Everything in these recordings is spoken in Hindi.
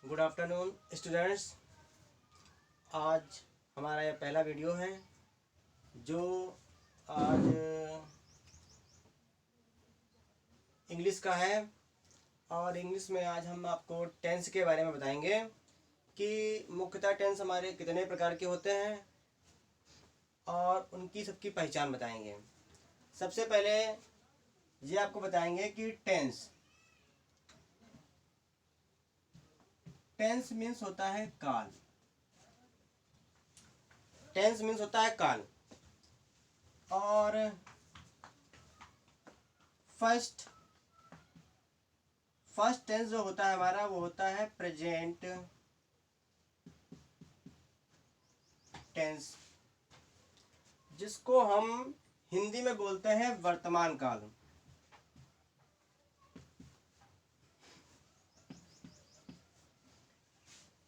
Good afternoon students. आज हमारा यह पहला वीडियो है जो आज इंग्लिश का है। और इंग्लिश में आज हम आपको टेंस के बारे में बताएंगे कि मुख्यतः टेंस हमारे कितने प्रकार के होते हैं और उनकी सबकी पहचान बताएंगे। सबसे पहले ये आपको बताएंगे कि टेंस मीन्स होता है काल। टेंस मीन्स होता है काल। और फर्स्ट टेंस जो होता है हमारा वो होता है प्रेजेंट टेंस, जिसको हम हिंदी में बोलते हैं वर्तमान काल।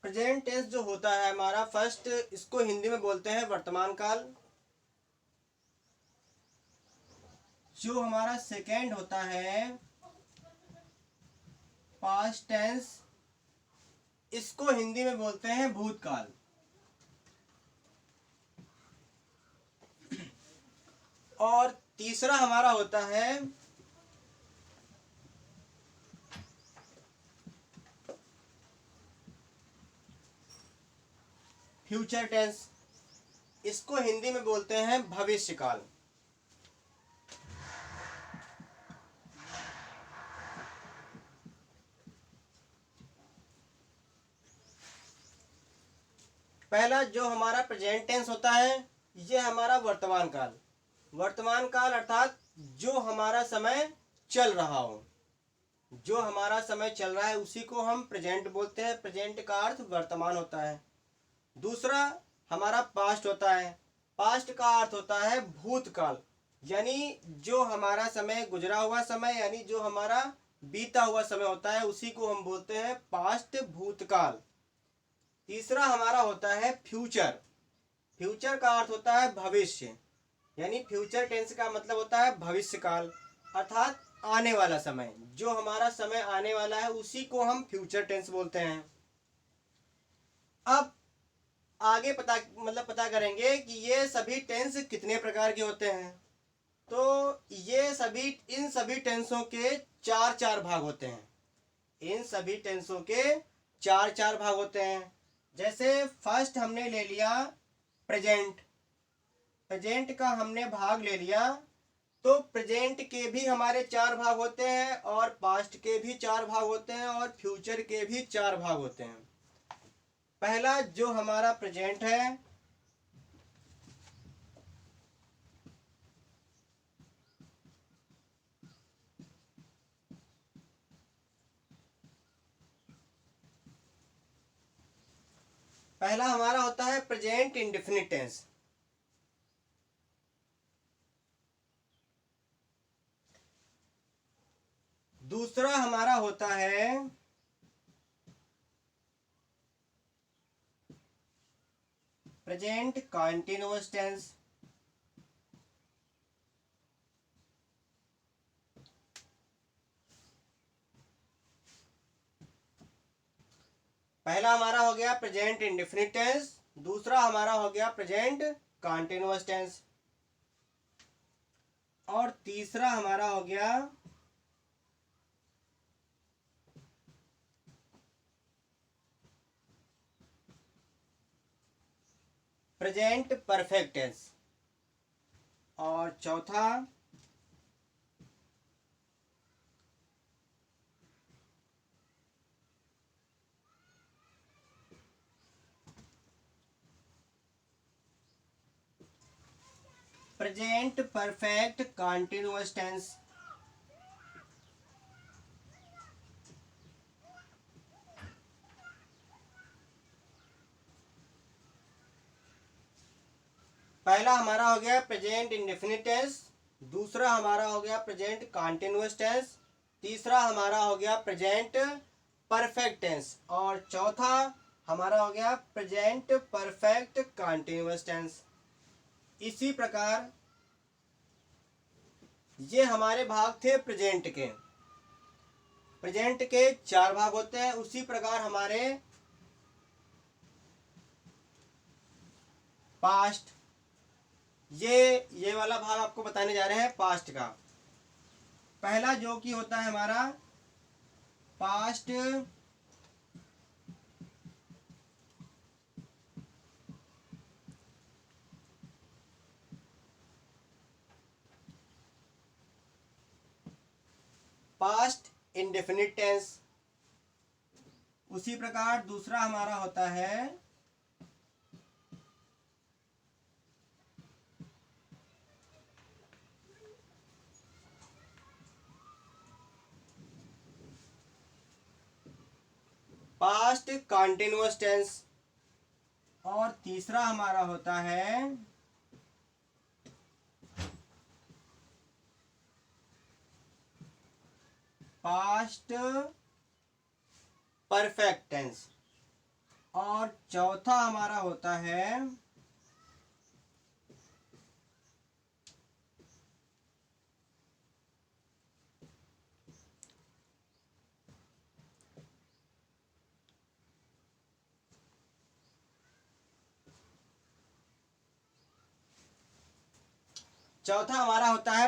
प्रेजेंट टेंस जो होता है हमारा फर्स्ट, इसको हिंदी में बोलते हैं वर्तमान काल। जो हमारा सेकेंड होता है पास्ट टेंस, इसको हिंदी में बोलते हैं भूतकाल। और तीसरा हमारा होता है फ्यूचर टेंस, इसको हिंदी में बोलते हैं भविष्यकाल। पहला जो हमारा प्रेजेंट टेंस होता है ये हमारा वर्तमान काल। वर्तमान काल अर्थात जो हमारा समय चल रहा हो, जो हमारा समय चल रहा है उसी को हम प्रेजेंट बोलते हैं। प्रेजेंट का अर्थ वर्तमान होता है। दूसरा हमारा पास्ट होता है। पास्ट का अर्थ होता है भूतकाल, यानी जो हमारा समय गुजरा हुआ समय, यानी जो हमारा बीता हुआ समय होता है उसी को हम बोलते हैं पास्ट, भूतकाल। तीसरा हमारा होता है फ्यूचर। फ्यूचर का अर्थ होता है भविष्य, यानी फ्यूचर टेंस का मतलब होता है भविष्यकाल अर्थात आने वाला समय। जो हमारा समय आने वाला है उसी को हम फ्यूचर टेंस बोलते हैं। अब आगे पता करेंगे कि ये सभी टेंस कितने प्रकार के होते हैं। तो इन सभी टेंसों के चार भाग होते हैं। इन सभी टेंसों के चार भाग होते हैं। जैसे फर्स्ट हमने ले लिया प्रेजेंट का हमने भाग ले लिया, तो प्रेजेंट के भी हमारे 4 भाग होते हैं और पास्ट के भी 4 भाग होते हैं और फ्यूचर के भी 4 भाग होते हैं। पहला जो हमारा प्रेजेंट है, पहला हमारा होता है प्रेजेंट इंडेफिनिट टेंस। दूसरा हमारा होता है प्रेजेंट कंटीन्यूअस टेंस। पहला हमारा हो गया प्रेजेंट इंडेफिनिट टेंस, दूसरा हमारा हो गया प्रेजेंट कंटीन्यूअस टेंस, और तीसरा हमारा हो गया प्रेजेंट परफेक्ट टेंस, और चौथा प्रेजेंट परफेक्ट कंटीन्यूअस टेंस। पहला हमारा हो गया प्रेजेंट इंडेफिनिट टेंस, दूसरा हमारा हो गया प्रेजेंट कंटीन्यूअस टेंस, तीसरा हमारा हो गया प्रेजेंट परफेक्ट टेंस, और चौथा हमारा हो गया प्रेजेंट परफेक्ट कंटीन्यूअस टेंस। इसी प्रकार ये हमारे भाग थे प्रेजेंट के। प्रेजेंट के 4 भाग होते हैं। उसी प्रकार हमारे पास्ट। ये वाला भाग आपको बताने जा रहे हैं पास्ट का। पहला जो कि होता है हमारा पास्ट पास्ट इंडेफिनिट टेंस। उसी प्रकार दूसरा हमारा होता है पास्ट कंटिन्यूअस टेंस। और तीसरा हमारा होता है पास्ट परफेक्ट टेंस। और चौथा हमारा होता है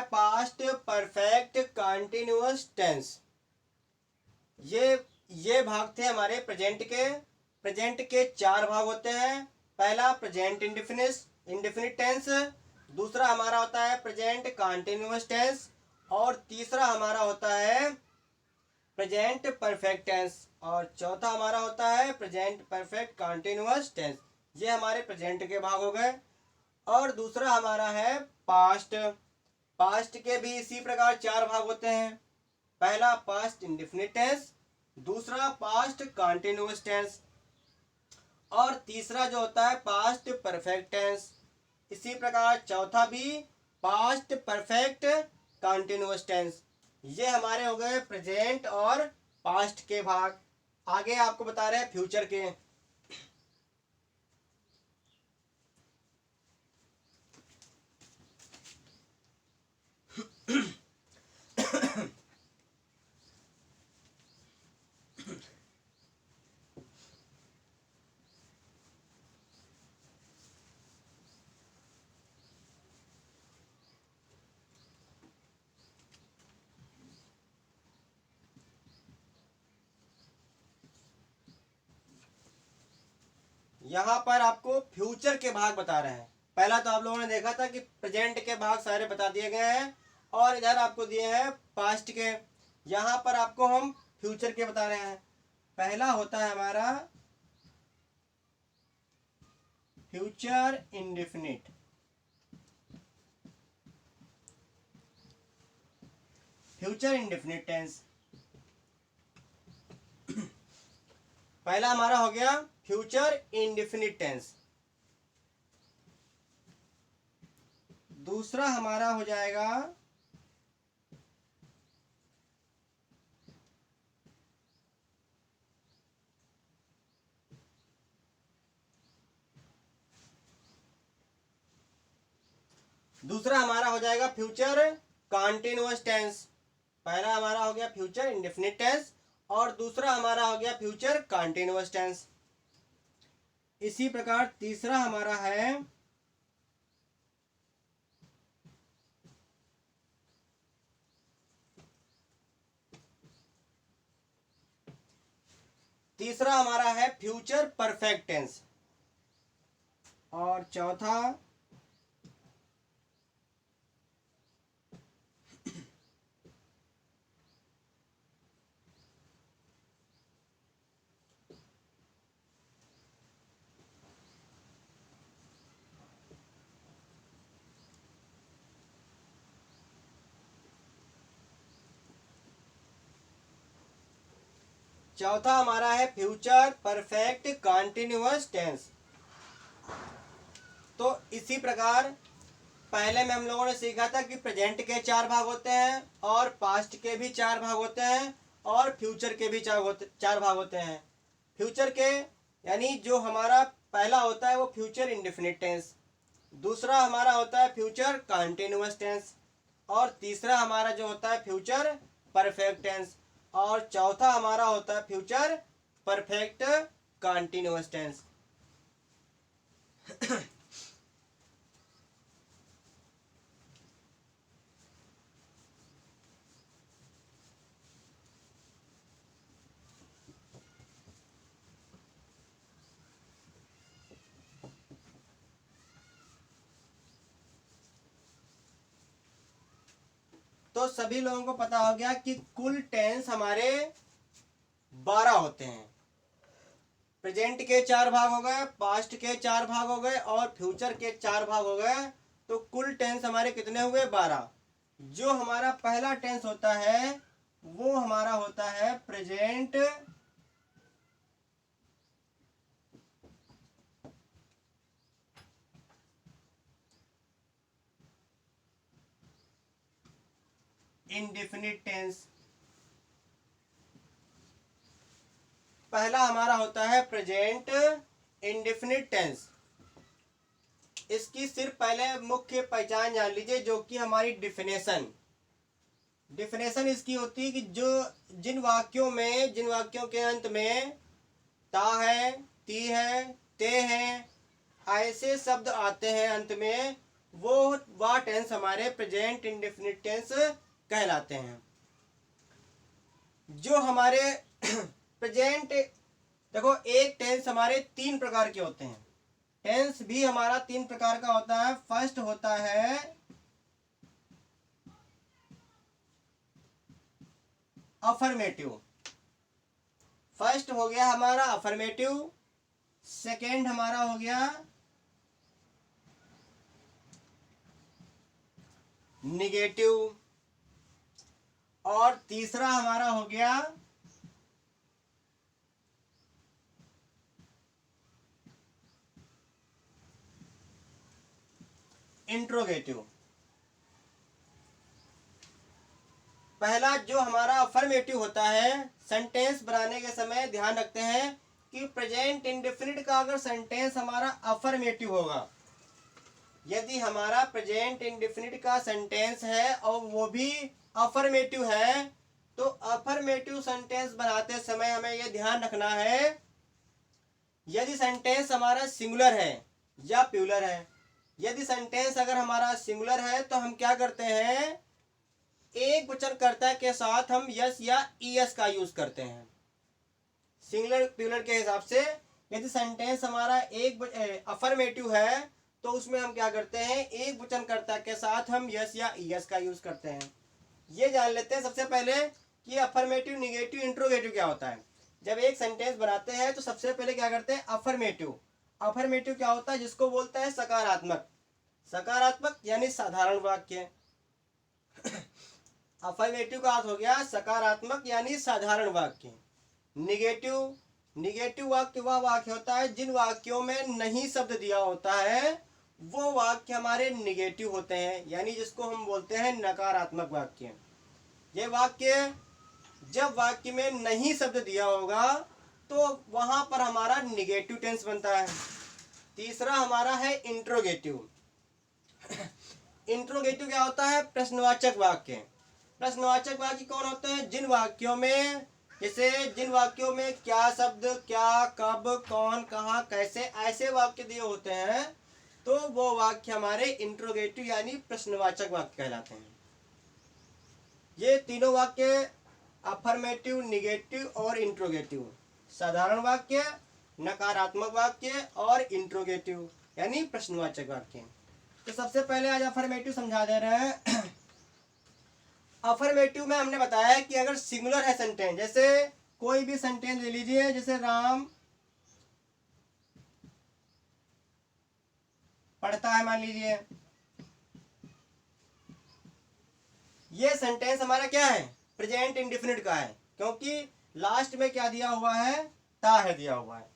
पास्ट परफेक्ट कंटिन्यूअस टेंस। ये भाग थे हमारे प्रेजेंट के। प्रेजेंट के चार भाग होते हैं। पहला प्रेजेंट इंडेफिनिट टेंस, दूसरा हमारा होता है प्रेजेंट कंटिन्यूअस टेंस, और तीसरा हमारा होता है प्रेजेंट परफेक्ट टेंस, और चौथा हमारा होता है प्रेजेंट परफेक्ट कंटिन्यूअस टेंस। ये हमारे प्रेजेंट के भाग हो गए। और दूसरा हमारा है पास्ट। पास्ट के भी इसी प्रकार चार भाग होते हैं। पहला पास्ट इंडेफिनिट टेंस, दूसरा पास्ट कंटिन्यूअस टेंस, और तीसरा जो होता है पास्ट परफेक्ट टेंस। इसी प्रकार चौथा भी पास्ट परफेक्ट कंटिन्यूअस टेंस। ये हमारे हो गए प्रेजेंट और पास्ट के भाग। आगे आपको बता रहे हैं फ्यूचर के। यहाँ पर आपको फ्यूचर के भाग बता रहे हैं। पहला तो आप लोगों ने देखा था कि प्रेजेंट के भाग सारे बता दिए गए हैं, और इधर आपको दिए हैं पास्ट के। यहाँ पर आपको हम फ्यूचर के बता रहे हैं। पहला होता है हमारा future indefinite. Future indefinite tense पहला हमारा हो गया फ्यूचर इंडेफिनिट टेंस। दूसरा हमारा हो जाएगा फ्यूचर कंटिन्यूअस टेंस। पहला हमारा हो गया फ्यूचर इंडेफिनिट टेंस, और दूसरा हमारा हो गया फ्यूचर कंटिन्यूअस टेंस। इसी प्रकार तीसरा हमारा है फ्यूचर परफेक्ट टेंस, और चौथा हमारा है फ्यूचर परफेक्ट कंटिन्यूअस टेंस। तो इसी प्रकार पहले में हम लोगों ने सीखा था कि प्रेजेंट के चार भाग होते हैं, और पास्ट के भी चार भाग होते हैं, और फ्यूचर के भी चार भाग होते हैं। फ्यूचर के यानी जो हमारा पहला होता है वो फ्यूचर इंडेफिनिट टेंस, दूसरा हमारा होता है फ्यूचर कंटिन्यूअस टेंस, और तीसरा हमारा जो होता है फ्यूचर परफेक्ट टेंस, और चौथा हमारा होता है फ्यूचर परफेक्ट कंटिन्यूअस टेंस। तो सभी लोगों को पता हो गया कि कुल टेंस हमारे 12 होते हैं। प्रेजेंट के 4 भाग हो गए, पास्ट के 4 भाग हो गए और फ्यूचर के 4 भाग हो गए। तो कुल टेंस हमारे कितने हुए? 12। जो हमारा पहला टेंस होता है वो हमारा होता है प्रेजेंट इंडेफिनिट टेंस। पहला हमारा होता है प्रेजेंट इंडेफिनिट टेंस। इसकी सिर्फ पहले मुख्य पहचान जान लीजिए, जो कि हमारी डिफिनेशन इसकी होती है कि जिन वाक्यों के अंत में ता है, ती है, ते हैं, ऐसे शब्द आते हैं अंत में, वह टेंस हमारे प्रेजेंट इंडेफिनिट टेंस कहलाते हैं। जो हमारे प्रेजेंट, देखो एक टेंस हमारे 3 प्रकार के होते हैं। टेंस भी हमारा 3 प्रकार का होता है। फर्स्ट होता है अफर्मेटिव। फर्स्ट हो गया हमारा अफर्मेटिव, सेकेंड हमारा हो गया निगेटिव और तीसरा हमारा हो गया इंट्रोगेटिव। पहला जो हमारा अफर्मेटिव होता है, सेंटेंस बनाने के समय ध्यान रखते हैं कि प्रेजेंट इंडेफिनिट का अगर सेंटेंस हमारा अफर्मेटिव होगा, यदि हमारा प्रेजेंट इंडेफिनिट का सेंटेंस है और वो भी अफर्मेटिव है, तो अफर्मेटिव सेंटेंस बनाते समय हमें यह ध्यान रखना है, यदि सेंटेंस हमारा सिंगुलर है या प्लूरल है। यदि सेंटेंस अगर हमारा सिंगुलर है तो हम क्या करते हैं, एक वचनकर्ता के साथ हम यस या ईएस का यूज करते हैं। सिंगुलर प्लूरल के हिसाब से यदि सेंटेंस हमारा एक अफर्मेटिव है तो उसमें हम क्या करते हैं, एक वचनकर्ता के साथ हम यस या ईएस का यूज करते हैं। ये जान लेते हैं सबसे पहले कि अफर्मेटिव, निगेटिव, इंट्रोगेटिव क्या होता है। जब एक सेंटेंस बनाते हैं तो सबसे पहले क्या करते हैं, अफर्मेटिव। अफर्मेटिव क्या होता है, जिसको बोलते हैं सकारात्मक। सकारात्मक यानी साधारण वाक्य। अफर्मेटिव का अर्थ हो गया सकारात्मक यानी साधारण वाक्य। निगेटिव वाक्य वह वाक्य होता है जिन वाक्यों में नहीं शब्द दिया होता है, वो वाक्य हमारे निगेटिव होते हैं, यानी जिसको हम बोलते हैं नकारात्मक वाक्य। ये वाक्य जब वाक्य में नहीं शब्द दिया होगा तो वहां पर हमारा निगेटिव टेंस बनता है। तीसरा हमारा है इंट्रोगेटिव। इंट्रोगेटिव क्या होता है, प्रश्नवाचक वाक्य। प्रश्नवाचक वाक्य कौन होते हैं, जिन वाक्यों में क्या शब्द, क्या, कब, कौन, कहाँ, कैसे, ऐसे वाक्य दिए होते हैं, तो वो वाक्य हमारे इंट्रोगेटिव यानी प्रश्नवाचक वाक्य कहलाते हैं। ये तीनों वाक्य अफर्मेटिव, निगेटिव और इंट्रोगेटिव, साधारण वाक्य, नकारात्मक वाक्य और इंट्रोगेटिव यानी प्रश्नवाचक वाक्य। तो सबसे पहले आज अफर्मेटिव समझा दे रहे हैं। अफर्मेटिव में हमने बताया कि अगर सिंगुलर है सेंटेंस, जैसे कोई भी सेंटेंस ले लीजिए, जैसे राम पढ़ता है मान लीजिए, ये सेंटेंस हमारा क्या है, प्रेजेंट इंडेफिनिट का है, क्योंकि लास्ट में क्या दिया हुआ है, ता है दिया हुआ है।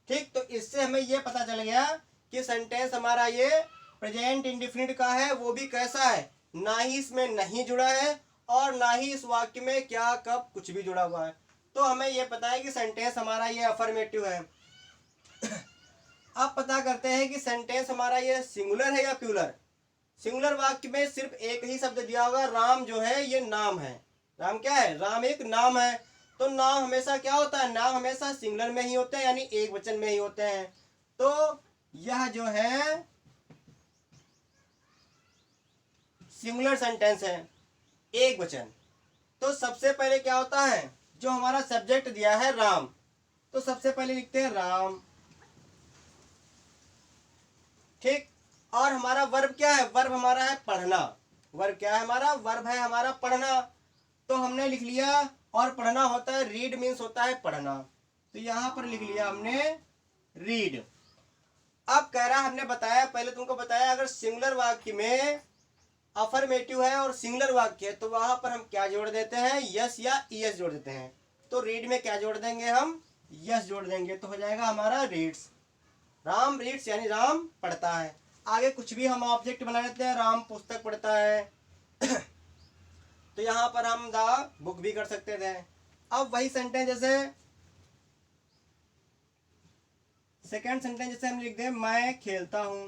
ठीक, तो इससे हमें ये पता चल गया कि सेंटेंस हमारा ये प्रेजेंट इंडेफिनिट का है, वो भी कैसा है, ना ही इसमें नहीं जुड़ा है और ना ही इस वाक्य में क्या, कब, कुछ भी जुड़ा हुआ है। तो हमें यह पता है कि सेंटेंस हमारा ये अफर्मेटिव है। अब पता करते हैं कि सेंटेंस हमारा ये सिंगुलर है या प्लूरल। सिंगुलर वाक्य में सिर्फ एक ही शब्द दिया होगा, राम जो है ये नाम है। राम क्या है, राम एक नाम है। तो नाम हमेशा क्या होता है, नाम हमेशा सिंगुलर में ही होते हैं, यानी एक वचन में ही होते हैं। तो यह जो है सिंगुलर सेंटेंस है, एक वचन। तो सबसे पहले क्या होता है, जो हमारा सब्जेक्ट दिया है राम, तो सबसे पहले लिखते हैं राम। ठीक, और हमारा वर्ब क्या है, वर्ब हमारा है पढ़ना। वर्ब क्या है हमारा? वर्ब है हमारा पढ़ना। तो हमने लिख लिया, और पढ़ना होता है, रीड मीन्स होता है पढ़ना, तो यहां पर लिख लिया हमने रीड। अब कह रहा हमने बताया, पहले तुमको बताया, अगर सिंगुलर वाक्य में अफर्मेटिव है और सिंगुलर वाक्य है तो वहां पर हम क्या जोड़ देते हैं? यस या ईएस जोड़ देते हैं। तो रीड में क्या जोड़ देंगे हम? यस जोड़ देंगे, तो हो जाएगा हमारा रीड्स। राम रीड्स यानी राम पढ़ता है। आगे कुछ भी हम ऑब्जेक्ट बना लेते हैं, राम पुस्तक पढ़ता है तो यहाँ पर हम द बुक भी कर सकते थे। अब वही सेंटेंस, जैसे सेकंड सेंटेंस जैसे हम लिख दें मैं खेलता हूं,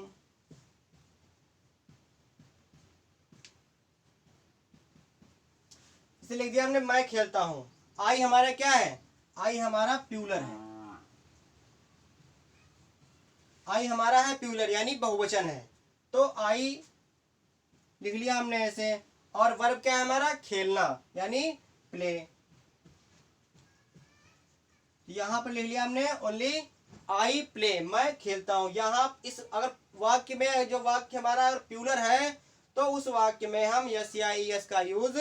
इसे लिख दिया हमने मैं खेलता हूं। आई हमारा क्या है? आई हमारा प्लूरल है, आई हमारा है प्लूरल यानी बहुवचन है, तो आई लिख लिया हमने ऐसे। और वर्ब क्या है हमारा? खेलना यानी प्ले, यहां पर लिख लिया हमने ओनली आई प्ले, मैं खेलता हूं। यहां इस अगर वाक्य में जो वाक्य हमारा प्लूरल है तो उस वाक्य में हम यस या ईएस का यूज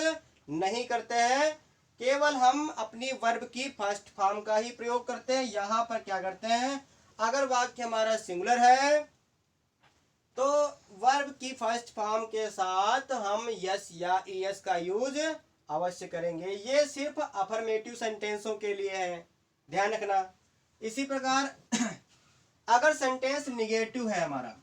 नहीं करते हैं, केवल हम अपनी वर्ब की फर्स्ट फॉर्म का ही प्रयोग करते हैं। यहां पर क्या करते हैं, अगर वाक्य हमारा सिंगुलर है तो वर्ब की फर्स्ट फॉर्म के साथ हम यस या ईएस का यूज अवश्य करेंगे। ये सिर्फ अफर्मेटिव सेंटेंसों के लिए है, ध्यान रखना। इसी प्रकार अगर सेंटेंस निगेटिव है हमारा,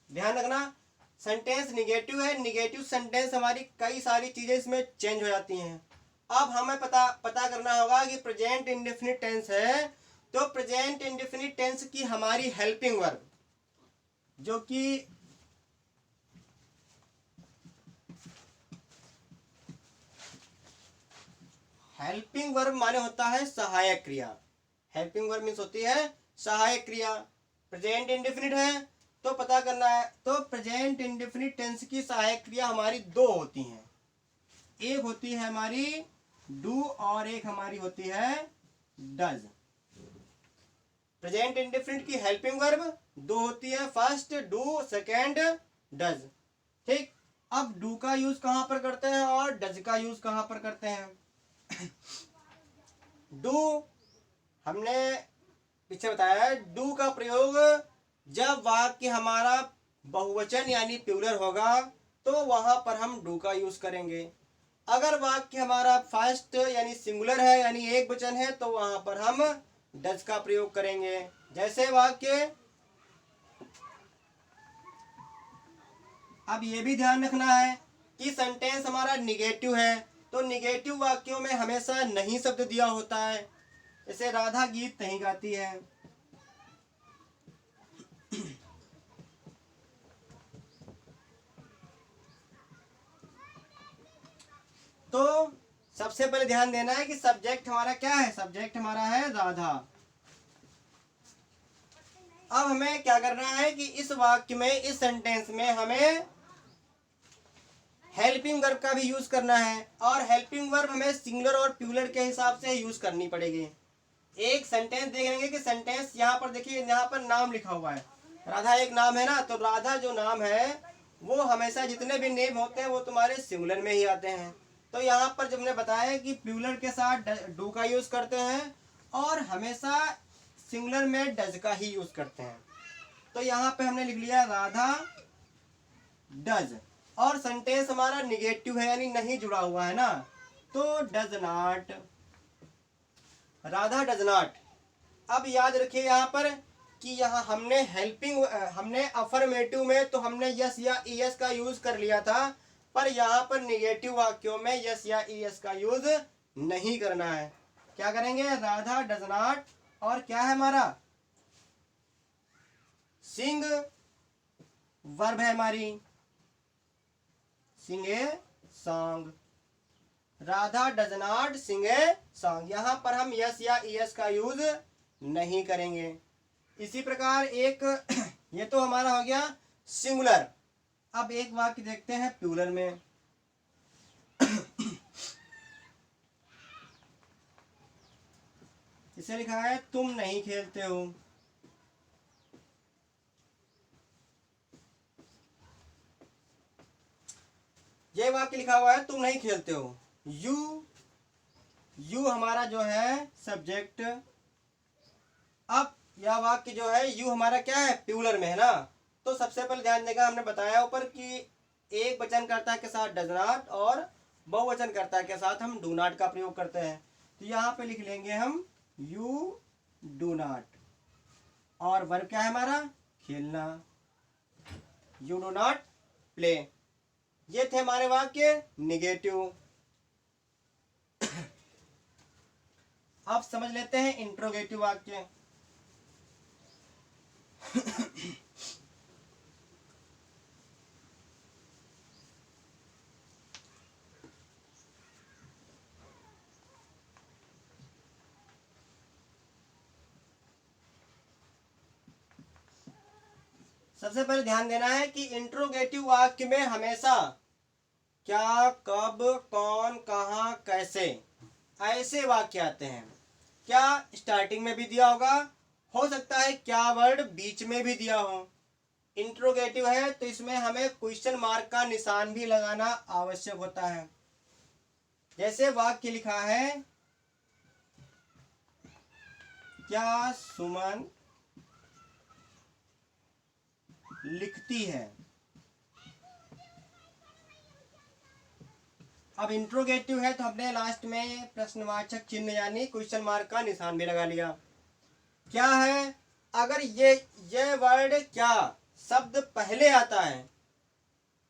ध्यान रखना, सेंटेंस निगेटिव है, निगेटिव सेंटेंस हमारी कई सारी चीजें इसमें चेंज हो जाती हैं। अब हमें पता करना होगा कि प्रेजेंट इंडेफिनिट टेंस है, तो प्रेजेंट इंडेफिनिट टेंस की हमारी हेल्पिंग वर्ब जो कि हेल्पिंग वर्ब माने होता है सहायक क्रिया। हेल्पिंग वर्ब मीन्स होती है सहायक क्रिया। प्रेजेंट इंडेफिनिट है तो पता करना है, तो प्रेजेंट इंडेफिनिट टेंस की सहायक क्रिया हमारी दो होती हैं, एक होती है हमारी डू और एक हमारी होती है डज। प्रेजेंट इंडेफिनिट की हेल्पिंग वर्ब दो होती है, फर्स्ट डू, सेकेंड डज। ठीक, अब डू का यूज कहां पर करते हैं और डज का यूज कहां पर करते हैं? डू हमने पीछे बताया है, डू का प्रयोग जब वाक्य हमारा बहुवचन यानी प्लूरल होगा तो वहां पर हम डू का यूज करेंगे। अगर वाक्य हमारा फर्स्ट यानी सिंगुलर है यानी एक वचन है तो वहां पर हम डज का प्रयोग करेंगे। जैसे वाक्य, अब ये भी ध्यान रखना है कि सेंटेंस हमारा निगेटिव है, तो निगेटिव वाक्यों में हमेशा नहीं शब्द दिया होता है। जैसे राधा गीत नहीं गाती है, तो सबसे पहले ध्यान देना है कि सब्जेक्ट हमारा क्या है? सब्जेक्ट हमारा है राधा। अब हमें क्या करना है कि इस वाक्य में, इस सेंटेंस में हमें हेल्पिंग वर्ब का भी यूज करना है, और हेल्पिंग वर्ब हमें सिंगुलर और प्लूरल के हिसाब से यूज करनी पड़ेगी। एक सेंटेंस देखेंगे कि सेंटेंस यहाँ पर देखिए, यहाँ पर नाम लिखा हुआ है, राधा एक नाम है ना, तो राधा जो नाम है वो हमेशा जितने भी नेम होते हैं वो तुम्हारे सिंगुलर में ही आते हैं। तो यहाँ पर जब हमने बताया कि प्लूरल के साथ डू का यूज करते हैं और हमेशा सिंगुलर में डज का ही यूज करते हैं, तो यहाँ पे हमने लिख लिया राधा डज, और सेंटेंस हमारा निगेटिव है यानी नहीं जुड़ा हुआ है ना, तो does not, Radha does not. अब याद रखिए यहाँ पर कि यहाँ हमने हमने अफर्मेटिव में तो हमने यस या ईएस का यूज कर लिया था, पर यहाँ पर निगेटिव वाक्यों में यस या ईएस का यूज नहीं करना है। क्या करेंगे? राधा डज नॉट, और क्या है हमारा? सिंग वर्ब है हमारी, sing a song, Radha does not sing a song. यहां पर हम यस या ईएस का यूज नहीं करेंगे। इसी प्रकार एक ये तो हमारा हो गया सिंगुलर। अब एक वाक्य देखते हैं प्लूरल में। इसे लिखा है तुम नहीं खेलते हो, ये वाक्य लिखा हुआ है तुम नहीं खेलते हो। यू हमारा जो है सब्जेक्ट। अब यह वाक्य जो है यू हमारा क्या है, प्लूरल में है ना। तो सबसे पहले ध्यान देगा, हमने बताया ऊपर कि एक वचनकर्ता के साथ डज नॉट और बहुवचनकर्ता के साथ हम डू नॉट का प्रयोग करते हैं। तो यहाँ पे लिख लेंगे हम यू डू नॉट, और वर्ब क्या है हमारा, खेलना। You do not play. ये थे हमारे वाक्य निगेटिव। अब समझ लेते हैं इंट्रोगेटिव वाक्य। सबसे पहले ध्यान देना है कि इंट्रोगेटिव वाक्य में हमेशा क्या, कब, कौन, कहाँ, कैसे ऐसे वाक्य आते हैं। क्या स्टार्टिंग में भी दिया होगा, हो सकता है क्या वर्ड बीच में भी दिया हो। इंट्रोगेटिव है तो इसमें हमें क्वेश्चन मार्क का निशान भी लगाना आवश्यक होता है। जैसे वाक्य लिखा है, क्या सुमन लिखती है। अब इंट्रोगेटिव है तो हमने लास्ट में प्रश्नवाचक चिन्ह यानी क्वेश्चन मार्क का निशान भी लगा लिया। क्या है, अगर ये वर्ड क्या शब्द पहले आता है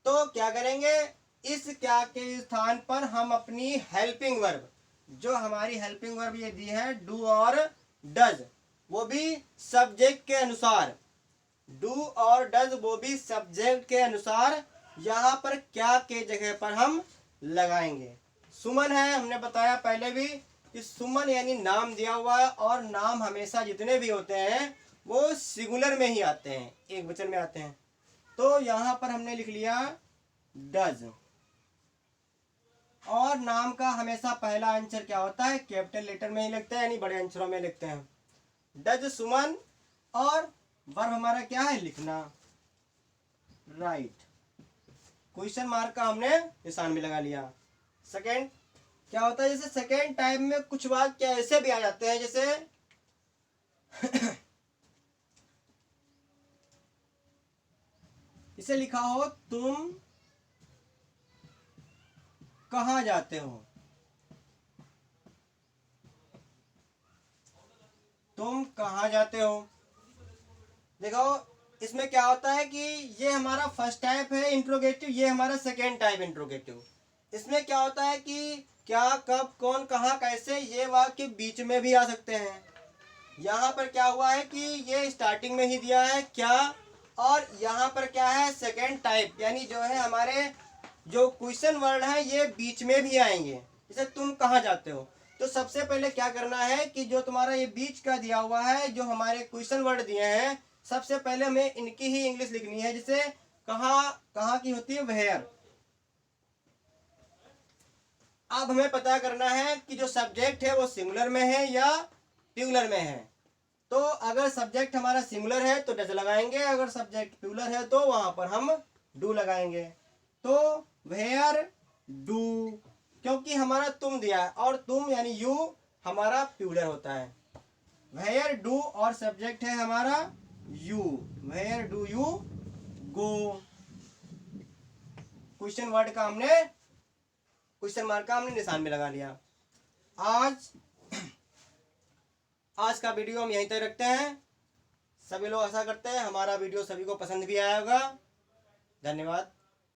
तो क्या करेंगे, इस क्या के स्थान पर हम अपनी हेल्पिंग वर्ब, जो हमारी हेल्पिंग वर्ब ये दी है डू और डज, वो भी सब्जेक्ट के अनुसार, डू और डज वो भी सब्जेक्ट के अनुसार यहाँ पर क्या के जगह पर हम लगाएंगे। सुमन है, हमने बताया पहले भी कि सुमन यानी नाम दिया हुआ है, और नाम हमेशा जितने भी होते हैं वो सिंगुलर में ही आते हैं, एक वचन में आते हैं। तो यहाँ पर हमने लिख लिया डज, और नाम का हमेशा पहला अक्षर क्या होता है, कैपिटल लेटर में ही लिखते हैं, यानी बड़े अक्षरों में लिखते हैं। डज सुमन, और वर्ब हमारा क्या है, लिखना, राइट। क्वेश्चन मार्क का हमने निशान भी लगा लिया। सेकंड क्या होता है, जैसे सेकंड टाइम में कुछ वाक्य ऐसे भी आ जाते हैं, जैसे इसे लिखा हो तुम कहाँ जाते हो, तुम कहाँ जाते हो। देखो इसमें क्या होता है कि ये हमारा फर्स्ट टाइप है इंट्रोगेटिव, ये हमारा सेकेंड टाइप इंट्रोगेटिव। इसमें क्या होता है कि क्या, कब, कौन, कहाँ, कैसे, ये वाक्य बीच में भी आ सकते हैं। यहाँ पर क्या हुआ है कि ये स्टार्टिंग में ही दिया है क्या, और यहाँ पर क्या है, सेकेंड टाइप, यानी जो है हमारे जो क्वेश्चन वर्ड है ये बीच में भी आएंगे। जैसे तुम कहाँ जाते हो, तो सबसे पहले क्या करना है कि जो तुम्हारा ये बीच का दिया हुआ है, जो हमारे क्वेश्चन वर्ड दिए हैं, सबसे पहले हमें इनकी ही इंग्लिश लिखनी है। जैसे कहाँ, कहाँ की होती है वेयर। अब हमें पता करना है कि जो सब्जेक्ट है वो सिंगुलर में है या प्लूरल में है। तो अगर सब्जेक्ट हमारा सिंगुलर है तो डज लगाएंगे, अगर सब्जेक्ट प्लूरल है तो वहां पर हम डू लगाएंगे। तो वेयर डू, क्योंकि हमारा तुम दिया है, और तुम यानी यू हमारा प्लूरल होता है। वेयर डू और सब्जेक्ट है हमारा you, where do you go. Question word का हमने, क्वेश्चन मार्क का हमने निशान में लगा लिया। आज का वीडियो हम यहीं तक रखते हैं। सभी लोग आशा करते हैं हमारा वीडियो सभी को पसंद भी आया होगा। धन्यवाद।